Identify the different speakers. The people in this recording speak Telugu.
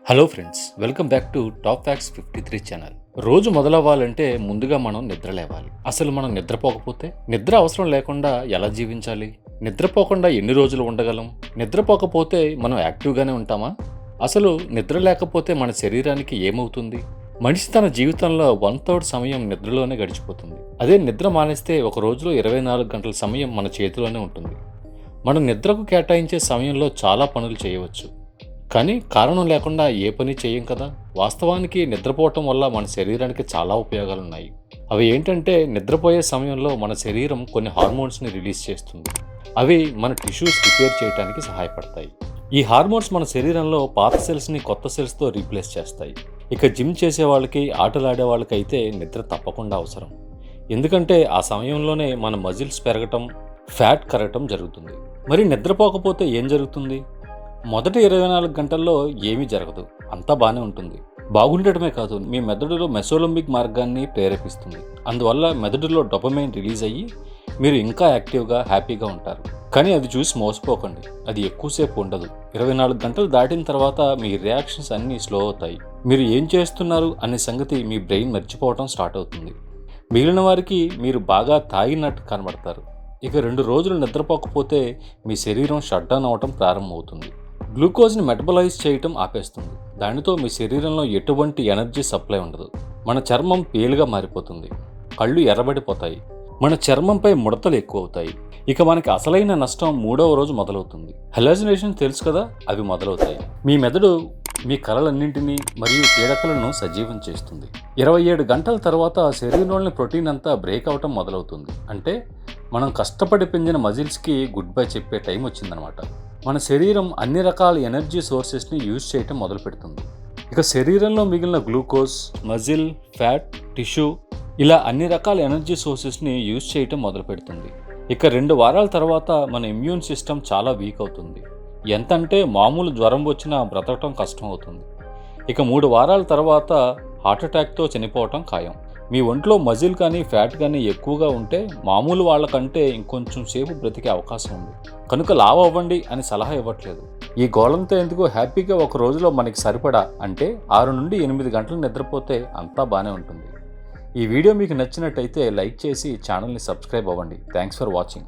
Speaker 1: Hello friends, welcome back to top facts 53 channel. రోజు మొదలవ్వాలంటే ముందుగా మనం నిద్ర లేవాలి. అసలు మనం నిద్రపోకపోతే నిద్ర అవసరం లేకుండా ఎలా జీవించాలి? నిద్రపోకుండా ఎన్ని రోజులు ఉండగలం? నిద్రపోకపోతే మనం యాక్టివ్గానే ఉంటామా? అసలు నిద్ర లేకపోతే మన శరీరానికి ఏమవుతుంది? మనిషి తన జీవితంలో 1/3 సమయం నిద్రలోనే గడిచిపోతుంది. అదే నిద్ర మానేస్తే ఒక రోజులో 24 గంటల సమయం మన చేతిలోనే ఉంటుంది. మనం నిద్రకు కేటాయించే సమయంలో చాలా పనులు చేయవచ్చు, కానీ కారణం లేకుండా ఏ పని చేయం కదా. వాస్తవానికి నిద్రపోవటం వల్ల మన శరీరానికి చాలా ఉపయోగాలున్నాయి. అవి ఏంటంటే, నిద్రపోయే సమయంలో మన శరీరం కొన్ని హార్మోన్స్ని రిలీజ్ చేస్తుంది. అవి మన టిష్యూస్ రిపేర్ చేయడానికి సహాయపడతాయి. ఈ హార్మోన్స్ మన శరీరంలో పాత సెల్స్ని కొత్త సెల్స్తో రీప్లేస్ చేస్తాయి. ఇక జిమ్ చేసే వాళ్ళకి, ఆటలాడే వాళ్ళకైతే నిద్ర తప్పకుండా అవసరం. ఎందుకంటే ఆ సమయంలోనే మన మజిల్స్ పెరగటం, ఫ్యాట్ కరగటం జరుగుతుంది. మరి నిద్రపోకపోతే ఏం జరుగుతుంది? మొదటి 24 గంటల్లో ఏమీ జరగదు, అంతా బాగానే ఉంటుంది. బాగుండటమే కాదు, మీ మెదడులో మెసోలింబిక్ మార్గాన్ని ప్రేరేపిస్తుంది. అందువల్ల మెదడులో డోపమైన్ రిలీజ్ అయ్యి మీరు ఇంకా యాక్టివ్గా, హ్యాపీగా ఉంటారు. కానీ అది చూసి మోసపోకండి, అది ఎక్కువసేపు ఉండదు. 24 గంటలు దాటిన తర్వాత మీ రియాక్షన్స్ అన్నీ స్లో అవుతాయి. మీరు ఏం చేస్తున్నారు అనే సంగతి మీ బ్రెయిన్ మర్చిపోవడం స్టార్ట్ అవుతుంది. మిగిలిన వారికి మీరు బాగా తాగినట్టు కనబడతారు. ఇక 2 రోజులు నిద్రపోకపోతే మీ శరీరం షట్ డౌన్ అవటం ప్రారంభమవుతుంది. గ్లూకోజ్ని మెటబలైజ్ చేయటం ఆపేస్తుంది. దానితో మీ శరీరంలో ఎటువంటి ఎనర్జీ సప్లై ఉండదు. మన చర్మం పేలుగా మారిపోతుంది, కళ్ళు ఎర్రబడిపోతాయి, మన చర్మంపై ముడతలు ఎక్కువ అవుతాయి. ఇక మనకి అసలైన నష్టం 3వ రోజు మొదలవుతుంది. హెలాజినేషన్ తెలుసు కదా, అవి మొదలవుతాయి. మీ మెదడు మీ కలలన్నింటినీ మరియు పీడకలను సజీవం చేస్తుంది. 27 గంటల తర్వాత శరీరంలోని ప్రోటీన్ అంతా బ్రేక్ అవటం మొదలవుతుంది. అంటే మనం కష్టపడి పెంచిన మజిల్స్కి గుడ్ బై చెప్పే టైం వచ్చిందనమాట. మన శరీరం అన్ని రకాల ఎనర్జీ సోర్సెస్ని యూజ్ చేయటం మొదలు పెడుతుంది. ఇక శరీరంలో మిగిలిన గ్లూకోజ్, మజిల్, ఫ్యాట్, టిష్యూ ఇలా అన్ని రకాల ఎనర్జీ సోర్సెస్ని యూజ్ చేయటం మొదలు పెడుతుంది. ఇక 2 వారాల తర్వాత మన ఇమ్యూన్ సిస్టమ్ చాలా వీక్ అవుతుంది. ఎంతంటే మామూలు జ్వరం వచ్చినా బ్రతకటం కష్టం అవుతుంది. ఇక 3 వారాల తర్వాత హార్ట్ అటాక్తో చనిపోవటం ఖాయం. మీ ఒంట్లో మజిల్ కానీ, ఫ్యాట్ కానీ ఎక్కువగా ఉంటే మామూలు వాళ్ళకంటే ఇంకొంచెం సేపు బ్రతికే అవకాశం ఉంది. కనుక లావు అవ్వండి అని సలహా ఇవ్వట్లేదు. ఈ గోళంతో ఎందుకు, హ్యాపీగా ఒక రోజులో మనకి సరిపడా అంటే 6 నుండి 8 గంటలు నిద్రపోతే అంతా బాగానే ఉంటుంది. ఈ వీడియో మీకు నచ్చినట్టయితే లైక్ చేసి ఛానల్ని సబ్స్క్రైబ్ అవ్వండి. Thanks for watching.